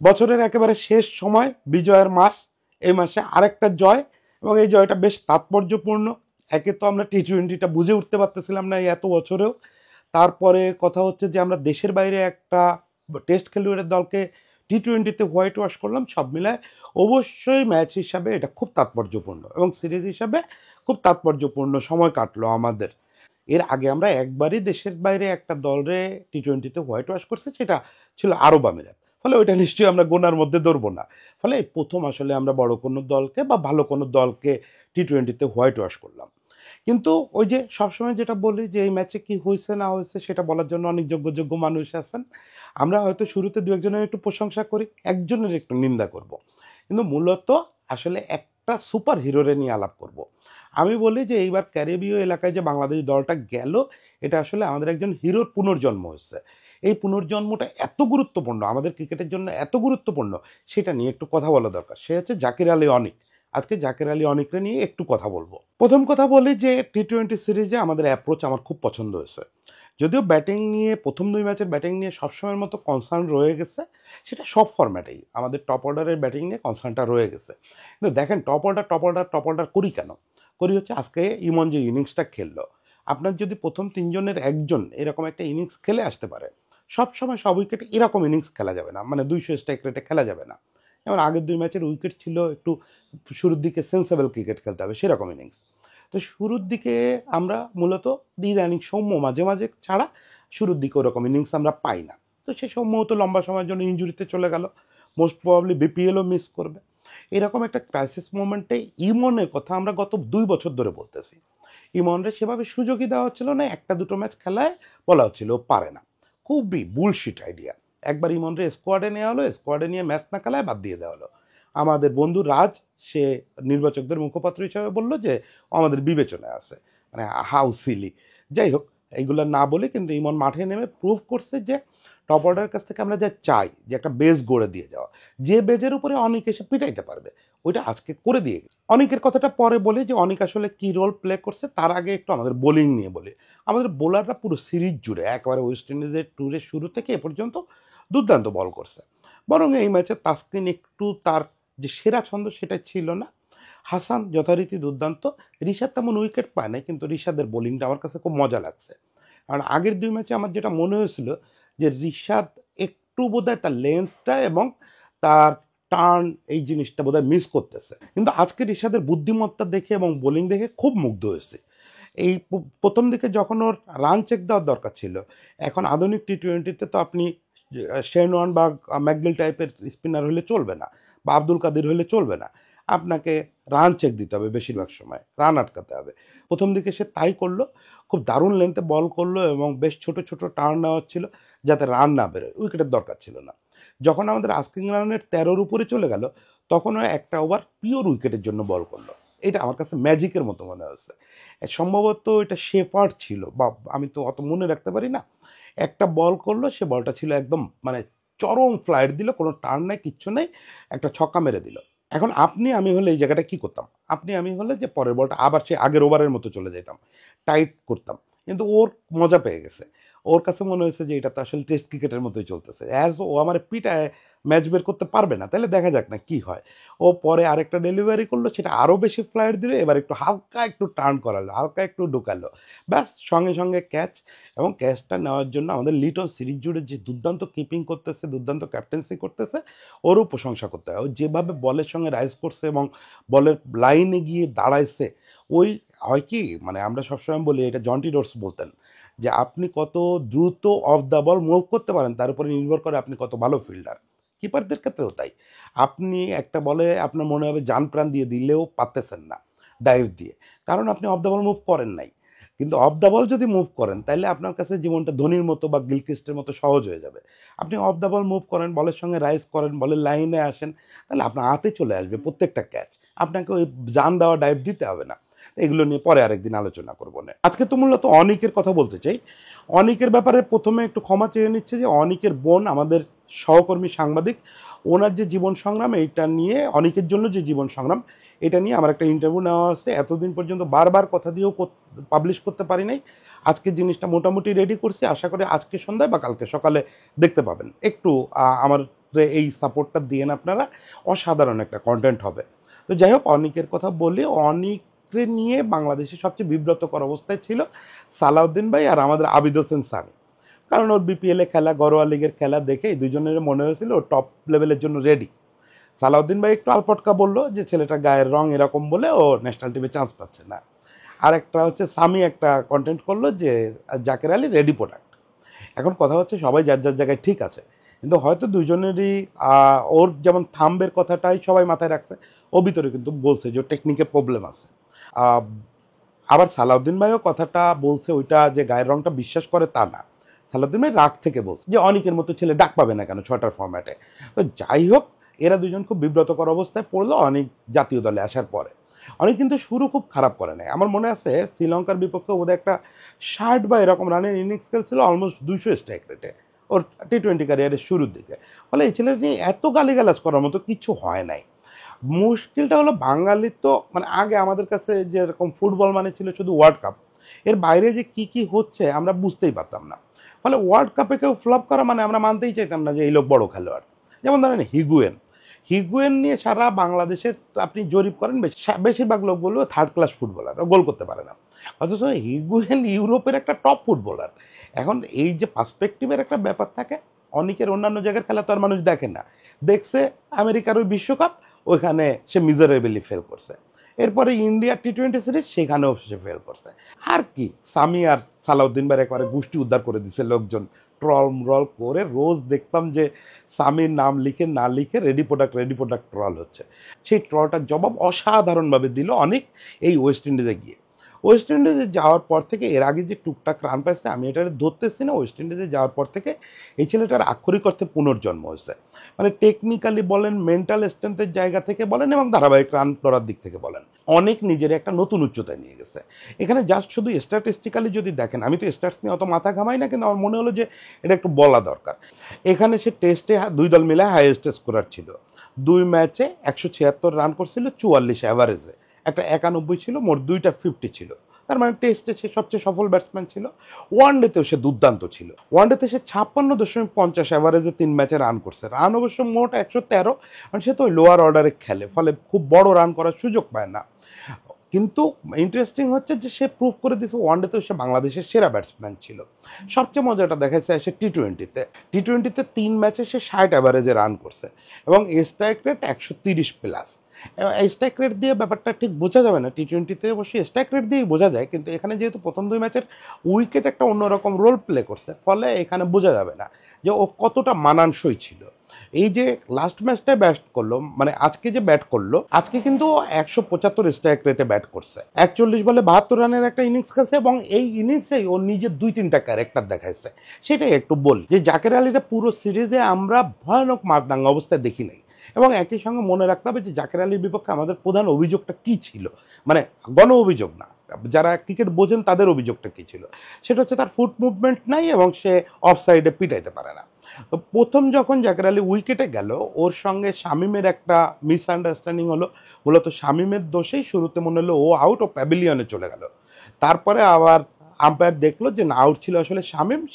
বছরের একেবারে শেষ সময়, বিজয়ের মাস, এই মাসে আরেকটা জয়, এবং এই জয়টা বেশ তাৎপর্যপূর্ণ। একে তো আমরা টি-20টা বুঝে উঠতে পারতেছিলাম না এই এত বছরেও। তারপরে কথা হচ্ছে যে আমরা দেশের বাইরে একটা টেস্ট খেলুড়ের দলকে টি-20তে হোয়াইট ওয়াশ করলাম। সব মিলায় অবশ্যই ম্যাচ হিসাবে এটা খুব তাৎপর্যপূর্ণ, এবং সিরিজ হিসাবে খুব তাৎপর্যপূর্ণ সময় কাটলো আমাদের। এর আগে আমরা একবারই দেশের বাইরে একটা দলরে টি-20তে হোয়াইট ওয়াশ করছি, সেটা ছিল আরব আমিরাত। ফলে ওইটা নিশ্চয়ই আমরা গোনার মধ্যে ধরবো না। ফলে এই প্রথম আসলে আমরা বড় কোনো দলকে বা ভালো কোনো দলকে টি-20তে হোয়াইট ওয়াশ করলাম। কিন্তু ওই যে সবসময় যেটা বলি যে এই ম্যাচে কি হয়েছে না হয়েছে সেটা বলার জন্য অনেক যোগ্য যোগ্য মানুষ আছেন। আমরা হয়তো শুরুতে দু একজনের একটু প্রশংসা করি, একজনের একটু নিন্দা করব, কিন্তু মূলত আসলে একটা সুপার হিরোরে নিয়ে আলাপ করব। আমি বলি যে এইবার ক্যারিবীয় এলাকায় যে বাংলাদেশ দলটা গেল, এটা আসলে আমাদের একজন হিরোর পুনর্জন্ম হচ্ছে। এই পুনর্জন্মটা এত গুরুত্বপূর্ণ, আমাদের ক্রিকেটের জন্য এত গুরুত্বপূর্ণ, সেটা নিয়ে একটু কথা বলা দরকার। সে হচ্ছে জাকির আলী অনিক। আজকে জাকির আলী অনিকরে নিয়ে একটু কথা বলবো। প্রথম কথা বলি যে টি-20 সিরিজে আমাদের অ্যাপ্রোচ আমার খুব পছন্দ হয়েছে। যদিও ব্যাটিং নিয়ে প্রথম 2 ম্যাচের ব্যাটিং নিয়ে সবসময়ের মতো কনসার্ন রয়ে গেছে, সেটা সব ফরম্যাটেই আমাদের টপ অর্ডারের ব্যাটিং নিয়ে কনসার্নটা রয়ে গেছে। কিন্তু দেখেন টপ অর্ডার করি কেন করি? হচ্ছে আজকে ইমন যে ইনিংসটা খেললো, আপনার যদি প্রথম 3 জনের একজন এরকম একটা ইনিংস খেলে আসতে পারে, সবসময় সব উইকেটে এরকম ইনিংস খেলা যাবে না, মানে 200 স্ট্রাইক রেটে খেলা যাবে না। যেমন আগের 2 ম্যাচের উইকেট ছিল একটু শুরুর দিকে সেন্সেবল ক্রিকেট খেলতে হবে সেরকম ইনিংস। তো শুরুর দিকে আমরা মূলত ইদানিং সৌম্য মাঝে মাঝে ছাড়া শুরুর দিকে ওরকম ইনিংস আমরা পাই না। তো সে সৌম্য তো লম্বা সময়ের জন্য ইঞ্জুরিতে চলে গেল, মোস্ট প্রবাবলি বিপিএলও মিস করবে। এরকম একটা ক্রাইসিস মোমেন্টে ইমনের কথা আমরা গত 2 বছর ধরে বলতেছি। ইমনরে সেভাবে সুযোগই দেওয়া হচ্ছিল না, একটা দুটো ম্যাচ খেলায় বলা হচ্ছিল ও পারে না। খুবই বুলশিট আইডিয়া। একবার ইমনরে স্কোয়াডে নেওয়া হলো, স্কোয়াডে নিয়ে ম্যাচ না খেলায় বাদ দিয়ে দেওয়া হলো। আমাদের বন্ধু রাজ, সে নির্বাচকদের মুখপাত্র হিসাবে বলল যে আমাদের বিবেচনায় আছে, মানে হাউ সিলি। যাই হোক, এইগুলো না বলে কিন্তু ইমন মাঠে নেমে প্রুভ করছে যে টপ অর্ডারের কাছ থেকে আমরা যা চাই, যে একটা বেস গড়ে দিয়ে যাওয়া, যে বেজের উপরে অনেক এসে পিটাইতে পারবে, ওইটা আজকে করে দিয়ে গেছে। অনেকের কথাটা পরে বলি যে অনেক আসলে কি রোল প্লে করছে, তার আগে একটু আমাদের বোলিং নিয়ে বলি। আমাদের বোলাররা পুরো সিরিজ জুড়ে একেবারে ওয়েস্ট ইন্ডিজের ট্যুরের শুরু থেকে এ পর্যন্ত দুর্দান্ত বল করছে। বরং এই ম্যাচে তাসকিন একটু তার যে সেরা ছন্দ সেটা ছিল না। হাসান যথারীতি দুর্দান্ত। রিশাদ তেমন উইকেট পায় নাই, কিন্তু রিশাদের বোলিংটা আমার কাছে খুব মজা লাগছে। কারণ আগের 2 ম্যাচে আমার যেটা মনে হয়েছিল যে রিশাদ একটু বোধহয় তার লেন্থটা এবং তার টার্ন এই জিনিসটা বোধহয় মিস করতেছে, কিন্তু আজকে রিশাদের বুদ্ধিমত্তা দেখে এবং বোলিং দেখে খুব মুগ্ধ হয়েছে। এই প্রথম দিকে যখন ওর রান চেক দেওয়ার দরকার ছিল, এখন আধুনিক টি-20তে তো আপনি শেন ওয়ার্ন বা ম্যাকগিল টাইপের স্পিনার হলে চলবে না, বা আব্দুল কাদির হলে চলবে না। আপনাকে রান চেক দিতে হবে, বেশিরভাগ সময় রান আটকাতে হবে। প্রথম দিকে সে তাই করলো, খুব দারুণ লেন্থে বল করলো এবং বেশ ছোট ছোট টার্ন নেওয়া ছিল যাতে রান না বেরোয়, উইকেটের দরকার ছিল না। যখন আমাদের আস্কিং রানের 13-র উপরে চলে গেল, তখন ও একটা ওভার পিওর উইকেটের জন্য বল করলো। এটা আমার কাছে ম্যাজিকের মতো মনে হচ্ছে। সম্ভবত এটা শেফার্ড ছিল, বা আমি তো অত মনে রাখতে পারি না। একটা বল করলো, সে বলটা ছিল একদম মানে চরম ফ্লাইট দিল, কোনো টার্ন নাই, কিচ্ছু নেই, একটা ছক্কা মেরে দিল। এখন আপনি আমি হলে এই জায়গাটা কি করতাম? আপনি আমি হলে যে পরের বলটা আবার সে আগের ওভারের মতো চলে যেতাম, টাইট করতাম। কিন্তু ওর মজা পেয়ে গেছে, ওর কাছে মনে হয়েছে যে এটা তো আসলে টেস্ট ক্রিকেটের মতোই চলতেছে, অ্যাজ ও আমার পিটায় ম্যাচ বের করতে পারবে না, তাহলে দেখা যাক না কি হয়। ও পরে আরেকটা ডেলিভারি করলো, সেটা আরও বেশি ফ্লাইট দিল, এবার একটু হালকা একটু টার্ন করালো, হালকা একটু ঢুকালো, ব্যাস সঙ্গে সঙ্গে ক্যাচ। এবং ক্যাচটা নেওয়ার জন্য আমাদের লিটন সিরিজ জুড়ে যে দুর্দান্ত কিপিং করতেছে, দুর্দান্ত ক্যাপ্টেন্সি করতেছে, ওরও প্রশংসা করতে হয়। ও যেভাবে বলের সঙ্গে রাইজ করছে এবং বলের লাইনে গিয়ে দাঁড়াইছে, ওই হয় কি, মানে আমরা সবসময় বলি, এটা জন্টি রোডস বলতেন যে আপনি কত দ্রুত অফ দ্য বল মুভ করতে পারেন তার উপরে নির্ভর করে আপনি কত ভালো ফিল্ডার। কিপারদের ক্ষেত্রেও তাই, আপনি একটা বলে আপনার মনে হবে জান প্রাণ দিয়ে দিলেও পারতেছেন না ডাইভ দিয়ে, কারণ আপনি অফ দ্য বল মুভ করেন নাই। কিন্তু অফ দ্য বল যদি মুভ করেন, তাহলে আপনার কাছে জীবনটা ধোনির মতো বা গিলক্রিস্টের মতো সহজ হয়ে যাবে। আপনি অফ দ্য বল মুভ করেন, বলের সঙ্গে রাইজ করেন, বলের লাইনে আসেন, তাহলে আপনার হাতে চলে আসবে প্রত্যেকটা ক্যাচ, আপনাকে ওই জান দেওয়া ডাইভ দিতে হবে না। এগুলো নিয়ে পরে আরেকদিন আলোচনা করবো না, আজকে তো মূলত অনিকের কথা বলতে চাই। অনিকের ব্যাপারে প্রথমে একটু ক্ষমা চেয়ে নিচ্ছে যে অনিকের বোন আমাদের সহকর্মী সাংবাদিক, ওনার যে জীবন সংগ্রাম, এইটা নিয়ে, অনিকের জন্য যে জীবন সংগ্রাম, এটা নিয়ে আমার একটা ইন্টারভিউ নেওয়া আছে। এতদিন পর্যন্ত বারবার কথা দিয়েও পাবলিশ করতে পারি নাই। আজকে জিনিসটা মোটামুটি রেডি করছি, আশা করি আজকে সন্ধ্যায় বা কালকে সকালে দেখতে পাবেন। একটু আমার মাত্রে এই সাপোর্টটা দিয়েন আপনারা, অসাধারণ একটা কন্টেন্ট হবে। তো যাই হোক, অনিকের কথা বলি। অনিককে নিয়ে বাংলাদেশে সবচেয়ে বিব্রতকর অবস্থায় ছিল সালাউদ্দিন ভাই আর আমাদের আবিদ হোসেন সামি। কারণ ওর বিপিএলে খেলা, ঘরোয়া লিগের খেলা দেখে এই দুজনের মনে হয়েছিল ও টপ লেভেলের জন্য রেডি। সালাউদ্দিন ভাই একটু আলপটকা বললো যে ছেলেটা গায়ের রং এরকম বলে ও ন্যাশনাল টিমে চান্স পাচ্ছে না। আর একটা হচ্ছে সামি একটা কন্টেন্ট করলো যে জাকের আলী রেডি প্রোডাক্ট। এখন কথা হচ্ছে সবাই যার যার জায়গায় ঠিক আছে, কিন্তু হয়তো দুজনেরই ওর যেমন থাম্বের কথাটাই সবাই মাথায় রাখছে, ও ভিতরে কিন্তু বলছে যে টেকনিকে প্রবলেম আছে। আবার সালাউদ্দিন ভাইও কথাটা বলছে ওইটা যে গায়ের রংটা বিশ্বাস করে তা না, সালাউদ্দিন ভাই রাগ থেকে বলছে যে অনেকের মতো ছেলে ডাক পাবে না কেন 6টার ফরম্যাটে। তো যাই হোক, এরা দুজন খুব বিব্রতকর অবস্থায় পড়লো অনেক জাতীয় দলে আসার পরে। অনেক কিন্তু শুরু খুব খারাপ করে নাই। আমার মনে আছে শ্রীলঙ্কার বিপক্ষে ওদের একটা 60 বা এরকম রানের ইনিংস খেলছিল অলমোস্ট 200 স্ট্রাইক রেটে ওর টি-20 ক্যারিয়ারের শুরুর দিকে। ফলে এই ছেলের নিয়ে এত গালিগালাজ করার মতো কিছু হয় নাই। মুশকিলটা হলো বাঙালির তো মানে আগে আমাদের কাছে যেরকম ফুটবল মানে ছিল শুধু ওয়ার্ল্ড কাপ, এর বাইরে যে কি কি হচ্ছে আমরা বুঝতেই পারতাম না। ফলে ওয়ার্ল্ড কাপে কেউ ফ্লপ করা মানে আমরা মানতেই চাইতাম না যে এই লোক বড় খেলোয়াড়। যেমন ধরেন হিগুয়েন নিয়ে সারা বাংলাদেশের আপনি জরিপ করেন বেশিরভাগ লোক বলবো থার্ড ক্লাস ফুটবলার, গোল করতে পারে না। অথচ হিগুয়েন ইউরোপের একটা টপ ফুটবলার। এখন এই যে পার্সপেক্টিভের একটা ব্যাপার থাকে, অনেকের অন্যান্য জায়গার খেলা তো আর মানুষ দেখে না, দেখছে আমেরিকার ওই বিশ্বকাপ, ওইখানে সে মিজারেবলি ফেল করছে। এরপরে ইন্ডিয়ার টি-20 সিরিজ, সেখানেও সে ফেল করছে। আর কি সামি আর সালাউদ্দিন ভাই একবারে গোষ্ঠী উদ্ধার করে দিছে লোকজন, ট্রল করে রোজ দেখতাম যে সামির নাম লিখে না লিখে রেডি প্রোডাক্ট ট্রল হচ্ছে। সেই ট্রলটার জবাব অসাধারণভাবে দিল অনেক এই ওয়েস্ট ইন্ডিজে গিয়ে। ওয়েস্ট ইন্ডিজে যাওয়ার পর থেকে, এর আগে যে টুকটাক রান পাইছে আমি এটা ধরতেছি না, ওয়েস্ট ইন্ডিজে যাওয়ার পর থেকে এই ছেলেটার আক্ষরিক অর্থে পুনর্জন্ম হয়েছে। মানে টেকনিক্যালি বলেন, মেন্টাল স্ট্রেংথের জায়গা থেকে বলেন, এবং ধারাবাহিক রান করার দিক থেকে বলেন, অনেক নিজের একটা নতুন উচ্চতায় নিয়ে গেছে। এখানে জাস্ট শুধু স্ট্যাটিস্টিক্যালি যদি দেখেন, আমি তো স্ট্যাটস নিয়ে অত মাথা ঘামাই না, কিন্তু আমার মনে হলো যে এটা একটু বলা দরকার। এখানে সে টেস্টে 2 দল মিলে হাইয়েস্ট স্কোরার ছিল। 2 ম্যাচে 176 রান করছিল 44 অ্যাভারেজে, একটা 91 ছিল, মোট 2টা 50 ছিল। তার মানে টেস্টে সে সবচেয়ে সফল ব্যাটসম্যান ছিল। ওয়ানডেতেও সে দুর্দান্ত ছিল। ওয়ানডেতে সে 56.50 অ্যাভারেজে 3 ম্যাচে রান করছে। রান অবশ্য মোট 113, কারণ সে তো লোয়ার অর্ডারে খেলে, ফলে খুব বড় রান করার সুযোগ পায় না। কিন্তু ইন্টারেস্টিং হচ্ছে যে সে প্রুভ করে দিয়েছে ওয়ানডেতেও সে বাংলাদেশের সেরা ব্যাটসম্যান ছিল। সবচেয়ে মজাটা দেখাচ্ছে সে টি-20তে 3 ম্যাচে সে 60 অ্যাভারেজে রান করছে এবং strike rate 130 plus. Strike rate দিয়ে ব্যাপারটা ঠিক বোঝা যাবে না, টি-20তে অবশ্যই স্ট্রাইক রেট দিয়েই বোঝা যায়, কিন্তু এখানে যেহেতু প্রথম 2 ম্যাচের উইকেট একটা অন্যরকম রোল প্লে করছে, ফলে এখানে বোঝা যাবে না যে ও কতটা মানানসই ছিল। এই যে লাস্ট ম্যাচটায় ব্যাট করলো, মানে আজকে যে ব্যাট করলো, আজকে কিন্তু 175 স্ট্রাইক রেটে ব্যাট করছে, 41 বলে 72 রানের একটা ইনিংস খেলছে, এবং এই ইনিংসেই ও নিজের 2-3টা ক্যারেক্টার দেখাইছে। সেটাই একটু বলি যে জাকের আলীরা পুরো সিরিজে আমরা ভয়ানক মারদাঙ্গা অবস্থায় দেখি নাই। এবং একই সঙ্গে মনে রাখতে হবে যে জাকের আলীর বিপক্ষে আমাদের প্রধান অভিযোগটা কী ছিল, মানে গণ অভিযোগ না, যারা ক্রিকেট বোঝেন তাদের অভিযোগটা কী ছিল, সেটা হচ্ছে তার ফুট মুভমেন্ট নাই এবং সে অফ সাইডে পিটাইতে পারে না। তো প্রথম যখন জাকের আলী উইকেটে গেল, ওর সঙ্গে শামিমের একটা মিসআন্ডারস্ট্যান্ডিং হলো। মূলত শামিমের দোষেই শুরুতে মনে হলো ও আউট, ও প্যাভিলিয়নে চলে গেল। তারপরে আবার আম্পায়ার দেখলো যে না, আউট ছিল আসলে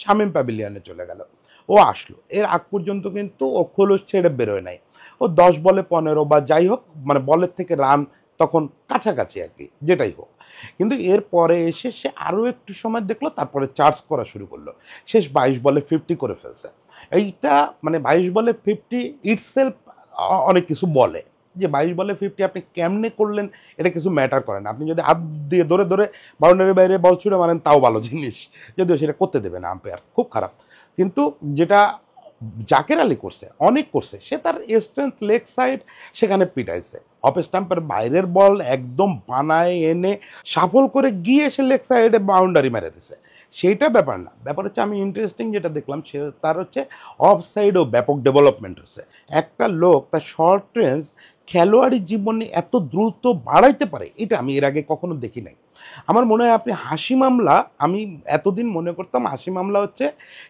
শামিম প্যাভিলিয়নে চলে গেল। ও আসলো, এর আগ পর্যন্ত কিন্তু ও খোলস ছেড়ে বেরোয় নাই। ও 10 বলে 15 বা যাই হোক, মানে বলের থেকে রান তখন কাছাকাছি আর কি, যেটাই হোক। কিন্তু এর পরে এসে সে আরও একটু সময় দেখলো, তারপরে চার্জ করা শুরু করলো। শেষ 22 বলে 50 করে ফেলছে। এইটা মানে 22 বলে 50 ইটসেলফ অনেক কিছু বলে, যে 22 বলে 50 আপনি কেমনে করলেন এটা কিছু ম্যাটার করে না। আপনি যদি হাত দিয়ে ধরে ধরে বাউন্ডারির বাইরে বল ছুড়ে মারেন তাও ভালো জিনিস, যদিও সেটা করতে দেবে না আম্পায়ার, খুব খারাপ। কিন্তু যেটা জাকের আলী করছে, অনেক করছে, সে তার স্ট্রেংথ লেগ সাইড সেখানে পিটাইছে, অফ স্টাম্পের বাইরের বল একদম বানায় এনে সাফল করে গিয়ে সে লেগ সাইডে বাউন্ডারি মেরে দিছে। সেইটা ব্যাপার না, ব্যাপার হচ্ছে আমি ইন্টারেস্টিং যেটা দেখলাম সে তার হচ্ছে অফ সাইডেও ব্যাপক ডেভেলপমেন্ট হচ্ছে। একটা লোক তার শর্ট রেঞ্জ খেলোয়াড়ি জীবনে এত দ্রুত বাড়াইতে পারে, এটা আমি এর আগে কখনো দেখি নাই। আমার মনে হয় আপনি হাসিম আমলা, আমি এতদিন মনে করতাম হাসিম আমলা হচ্ছে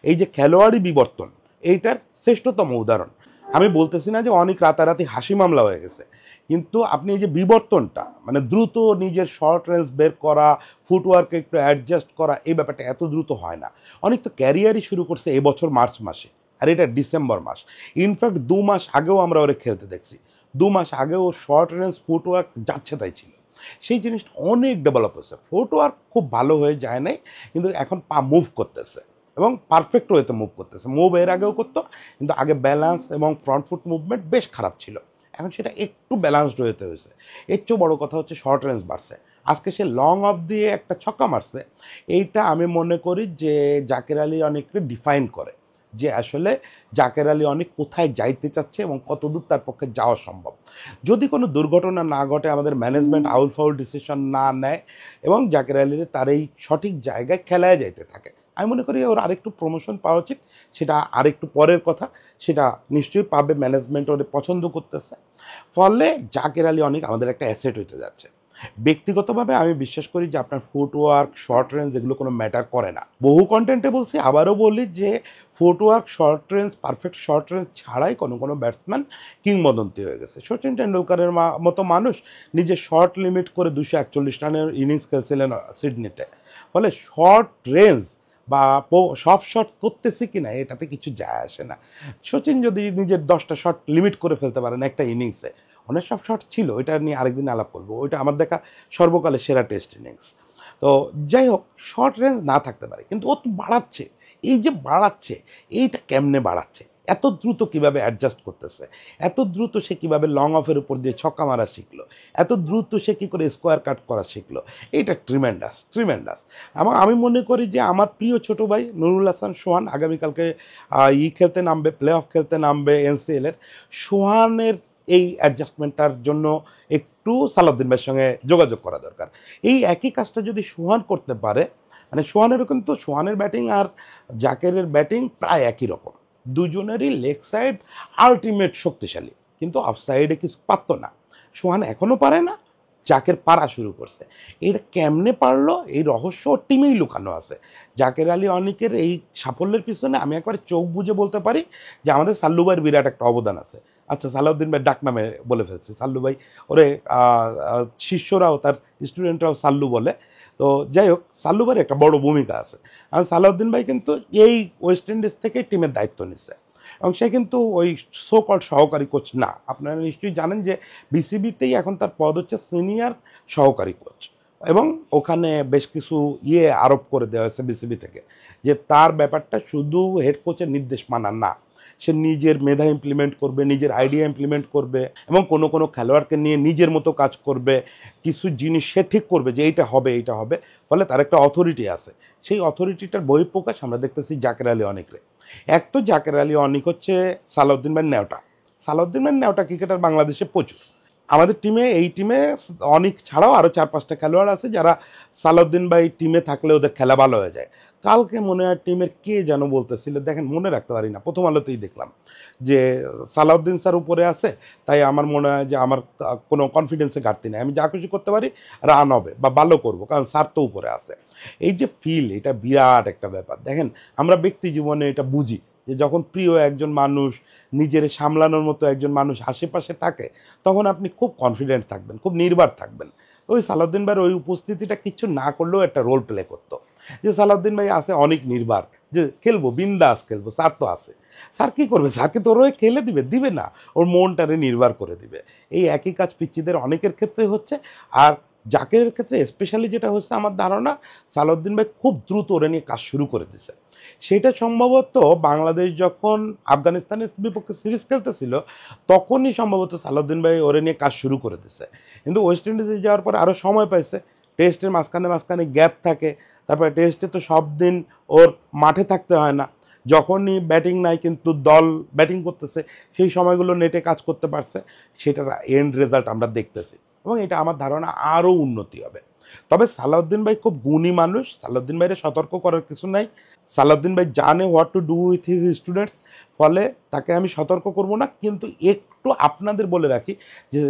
এই যে খেলোয়াড়ি বিবর্তন, এইটার শ্রেষ্ঠতম উদাহরণ। আমি বলতেছি না যে অনেক রাতারাতি হাসি মামলা হয়ে গেছে, কিন্তু আপনি এই যে বিবর্তনটা, মানে দ্রুত নিজের শর্ট রেঞ্জ বের করা, ফুটওয়ার্কে একটু অ্যাডজাস্ট করা, এই ব্যাপারটা এত দ্রুত হয় না। অনেক তো ক্যারিয়ারই শুরু করছে এবছর মার্চ মাসে, আর এটা ডিসেম্বর মাস। ইনফ্যাক্ট 2 মাস আগেও আমরা ওরে খেলতে দেখছি, 2 মাস আগেও শর্ট রেঞ্জ ফুটওয়ার্ক যাচ্ছে তাই ছিল। সেই জিনিসটা অনেক ডেভেলপ হয়েছে, ফুটওয়ার্ক খুব ভালো হয়ে যায় নাই, কিন্তু এখন পা মুভ করতেছে এবং পারফেক্ট ওয়েতে মুভ করতেছে। মুভ এর আগেও করতো, কিন্তু আগে ব্যালেন্স এবং ফ্রন্ট ফুট মুভমেন্ট বেশ খারাপ ছিল, এখন সেটা একটু ব্যালেন্সড হতে হয়েছে। এর চেয়েও বড়ো কথা হচ্ছে শর্ট রেঞ্জ বাড়ছে। আজকে সে লং অফ দিয়ে একটা ছক্কা মারছে, এইটা আমি মনে করি যে জাকের আলী অনেককে ডিফাইন করে যে আসলে জাকের আলী অনেক কোথায় যাইতে চাচ্ছে এবং কতদূর তার পক্ষে যাওয়া সম্ভব। যদি কোনো দুর্ঘটনা না ঘটে, আমাদের ম্যানেজমেন্ট আউল ফাউল ডিসিশন না নেয় এবং জাকের আলীর তার এই সঠিক জায়গায় খেলায় যাইতে থাকে, আমি মনে করি ওর আরেকটু প্রমোশন পাওয়া উচিত। সেটা আরেকটু পরের কথা, সেটা নিশ্চয়ই পাবে, ম্যানেজমেন্ট ওরে পছন্দ করতেছে। ফলে জাকের আলী অনেক আমাদের একটা অ্যাসেট হইতে যাচ্ছে। ব্যক্তিগতভাবে আমি বিশ্বাস করি যে আপনার ফুটওয়ার্ক, শর্ট রেঞ্জ এগুলো কোনো ম্যাটার করে না। বহু কন্টেন্টে বলছি, আবারও বলি যে footwork, short range, perfect short range ছাড়াই কোনো কোনো ব্যাটসম্যান কিংবদন্তি হয়ে গেছে। সচিন টেন্ডুলকারের মতো মানুষ নিজে শর্ট লিমিট করে 241 রানের ইনিংস খেলছিলেন সিডনিতে। ফলে শর্ট রেঞ্জ বা সব শট করতেছি কিনা এটাতে কিছু যায় আসে না। সচিন যদি নিজের 10টা শট লিমিট করে ফেলতে পারেন একটা ইনিংসে, অনেক সব শট ছিল, ওইটা নিয়ে আরেকদিন আলাপ করবো, ওইটা আমার দেখা সর্বকালের সেরা টেস্ট ইনিংস। তো যাই হোক, শর্ট রেঞ্জ না থাকতে পারে, কিন্তু ও তো বাড়াচ্ছে। এই যে বাড়াচ্ছে, এইটা কেমনে বাড়াচ্ছে, এত দ্রুত কিভাবে অ্যাডজাস্ট করতেছে, এত দ্রুত সে কিভাবে লং অফের উপর দিয়ে ছক্কা মারা শিখলো, এত দ্রুত সে কী করে স্কোয়ার কাট করা শিখলো, এইটা ট্রিমেন্ডাস ট্রিমেন্ডাস। এবং আমি মনে করি যে আমার প্রিয় ছোটো ভাই নুরুল হাসান সোহান আগামীকালকে খেলতে নামবে, প্লে অফ খেলতে নামবে এনসিএলের। সোহানের এই অ্যাডজাস্টমেন্টটার জন্য একটু সালাউদ্দিন ভাইয়ের সঙ্গে যোগাযোগ করা দরকার। এই একই কাজটা যদি সোহান করতে পারে, মানে সোহানেরও কিন্তু সোহানের ব্যাটিং আর জাকেরের ব্যাটিং প্রায় একই রকম, দুজনেরই লেগ সাইড আলটিমেট শক্তিশালী, কিন্তু অফ সাইডে কিছু পারতো না। সোহান এখনও পারে না, জাকের পারা শুরু করছে। এটা কেমনে পারলো, এই রহস্য টিমেই লুকানো আছে। জাকের আলী অনেকের এই সাফল্যের পিছনে আমি একবারে চোখ বুঝে বলতে পারি যে আমাদের সাল্লু ভাইয়ের বিরাট একটা অবদান আছে। আচ্ছা, সালাউদ্দিন ভাই ডাক নামে বলে ফেলছে, সাল্লু ভাই ওরে শিষ্যরাও তার স্টুডেন্টরাও সাল্লু বলে। তো যাই হোক, সাল্লু ভাইয়ের একটা বড় ভূমিকা আছে। আর সালাউদ্দিন ভাই কিন্তু এই ওয়েস্ট ইন্ডিজ থেকে টিমের দায়িত্ব নিচ্ছে, এবং সে কিন্তু ওই সো কল্ড সহকারী কোচ না। আপনারা নিশ্চয়ই জানেন যে বিসিবিতেই এখন তার পদ হচ্ছে সিনিয়র সহকারী কোচ, এবং ওখানে বেশ কিছু আরোপ করে দেওয়া হয়েছে বিসিবি থেকে যে তার ব্যাপারটা শুধু হেড কোচের নির্দেশ মানা না, সে নিজের মেধা ইমপ্লিমেন্ট করবে, নিজের আইডিয়া ইমপ্লিমেন্ট করবে, এবং কোনো কোনো খেলোয়াড়কে নিয়ে নিজের মতো কাজ করবে। কিছু জিনিস সে ঠিক করবে যে এইটা হবে এইটা হবে, ফলে তার একটা অথরিটি আছে। সেই অথরিটিটার বহিঃপ্রকাশ আমরা দেখতেছি জাকের আলী অনেকরে। এক তো জাকের আলী অনেক হচ্ছে সালাউদ্দিন ভাইয়ের নেওটা। সালাউদ্দিন ভাইয়ের নেওটা ক্রিকেটার বাংলাদেশে প্রচুর। আমাদের টিমে, এই টিমে অনেক ছাড়াও আরও 4-5টা খেলোয়াড় আছে যারা সালাউদ্দিন ভাই টিমে থাকলে ওদের খেলা ভালো হয়ে যায়। কালকে মনে হয় টিমের কে যেন বলতেছিল, দেখেন মনে রাখতে পারি না, প্রথম আলোতেই দেখলাম যে সালাউদ্দিন স্যার উপরে আছে, তাই আমার মনে হয় যে আমার কোনো কনফিডেন্সে ঘাটতি নেই, আমি যা খুশি করতে পারি, রান হবে বা ভালো করবো, কারণ স্যার তো উপরে আছে। এই যে ফিল, এটা বিরাট একটা ব্যাপার। দেখেন, আমরা ব্যক্তি জীবনে এটা বুঝি যে যখন প্রিয় একজন মানুষ, নিজের সামলানোর মতো একজন মানুষ আশেপাশে থাকে, তখন আপনি খুব কনফিডেন্ট থাকবেন, খুব নির্ভর থাকবেন। ওই সালাউদ্দিন ভাইয়ের ওই উপস্থিতিটা কিছু না করলেও একটা রোল প্লে করতো, যে সালাউদ্দিন ভাই আছে অনেক নির্ভর, যে খেলবো বিন্দাস খেলবো, স্যার তো আছে। স্যার কী করবে, স্যারকে তোর হয়ে খেলে দিবে, দিবে না, ওর মনটারে নির্ভর করে দিবে। এই একই কাজ পিচ্চিদের অনেকের ক্ষেত্রে হচ্ছে। আর জাকেরের ক্ষেত্রে স্পেশালি যেটা হচ্ছে, আমার ধারণা সালাউদ্দিন ভাই খুব দ্রুত ওরা নিয়ে কাজ শুরু করে দিছে। সেটা সম্ভবত বাংলাদেশ যখন আফগানিস্তানের বিপক্ষে সিরিজ খেলতেছিল, তখনই সম্ভবত সালাউদ্দিন ভাই ওরে নিয়ে কাজ শুরু করে দিছে। কিন্তু ওয়েস্ট ইন্ডিজে যাওয়ার পর আরও সময় পাইছে, টেস্টের মাঝখানে মাঝখানে গ্যাপ থাকে, তারপরে টেস্টে তো সব দিন ওর মাঠে থাকতে হয় না, যখনই ব্যাটিং নাই কিন্তু দল ব্যাটিং করতেছে, সেই সময়গুলো নেটে কাজ করতে পারছে, সেটার এন্ড রেজাল্ট আমরা দেখতেছি, এবং এটা আমার ধারণা আরও উন্নতি হবে। তবে সালাউদ্দিন ভাই খুব গুণী মানুষ, সালাউদ্দিন ভাইয়ের সতর্ক করার কিছু নাই। সালাউদ্দিন ভাই জানে what to do with his students, ফলে তাকে আমি সতর্ক করব না। কিন্তু একটু আপনাদের বলে রাখি যে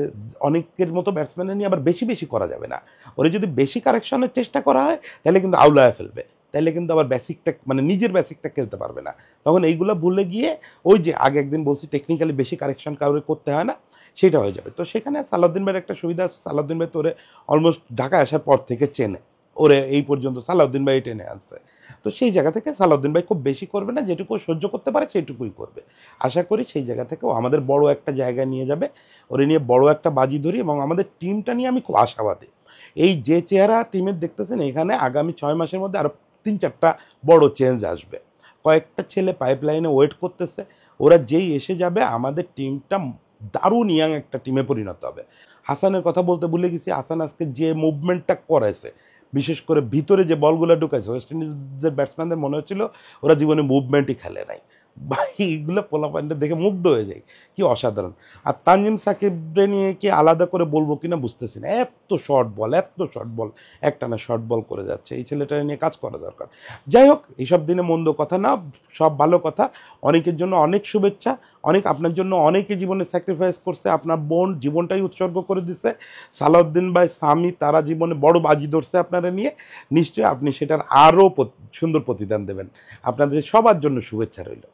অনেকের মতো ব্যাটসম্যানের নিয়ে আবার বেশি বেশি করা যাবে না। ওরে যদি বেশি কারেকশনের চেষ্টা করা হয়, তাহলে কিন্তু আউলায় ফেলবে, তাহলে কিন্তু আবার বেসিকটা, মানে নিজের বেসিকটা খেলতে পারবে না। তখন এইগুলো ভুলে গিয়ে ওই যে আগে একদিন বলছি টেকনিক্যালি বেশি কারেকশন কাউরে করতে হয় না, সেটা হয়ে যাবে। তো সেখানে সালাউদ্দিন ভাইয়ের একটা সুবিধা আছে, সালাউদ্দিন ভাই তো ওরে অলমোস্ট ঢাকায় আসার পর থেকে চেনে, ওরে এই পর্যন্ত সালাউদ্দিন ভাই টেনে আনছে। তো সেই জায়গা থেকে সালাউদ্দিন ভাই খুব বেশি করবে না, যেটুকু সহ্য করতে পারে সেইটুকুই করবে। আশা করি সেই জায়গা থেকেও আমাদের বড় একটা জায়গায় নিয়ে যাবে, ওরে নিয়ে বড় একটা বাজি ধরি। এবং আমাদের টিমটা নিয়ে আমি খুব আশাবাদী। এই যে চেহারা টিমের দেখতেছেন, এখানে আগামী 6 মাসের মধ্যে আরও 3-4টা বড় চেঞ্জ আসবে। কয়েকটা ছেলে পাইপলাইনে ওয়েট করতেছে, ওরা যেই এসে যাবে আমাদের টিমটা দারুণ ইয়াং একটা টিমে পরিণত হবে। হাসানের কথা বলতে ভুলে গেছি, হাসান আজকে যে মুভমেন্টটা করেছে, বিশেষ করে ভিতরে যে বলগুলো ঢুকাইছে, ওয়েস্ট ইন্ডিজের ব্যাটসম্যানদের মনে হচ্ছিল ওরা জীবনে মুভমেন্টই খেলে নাই। ভাই এইগুলো পোলাপানটা দেখে মুগ্ধ হয়ে যায়, কি অসাধারণ। আর তানজিম সাকিবরে নিয়ে কি আলাদা করে বলবো কিনা বুঝতেছি না, এত শর্ট বল, এত শর্ট বল, একটানা শর্ট বল করে যাচ্ছে, এই ছেলেটা নিয়ে কাজ করা দরকার। যাই হোক, এইসব দিনে মন্দ কথা না, সব ভালো কথা। অনেকের জন্য অনেক শুভেচ্ছা, অনেক আপনার জন্য অনেকে জীবনে স্যাক্রিফাইস করছে, আপনার বোন জীবনটাই উৎসর্গ করে দিচ্ছে, সালাউদ্দিন ভাই, স্বামী, তারা জীবনে বড় বাজি ধরছে আপনারা নিয়ে। নিশ্চয়ই আপনি সেটার আরও সুন্দর প্রতিদান দেবেন। আপনাদের সবার জন্য শুভেচ্ছা রইল।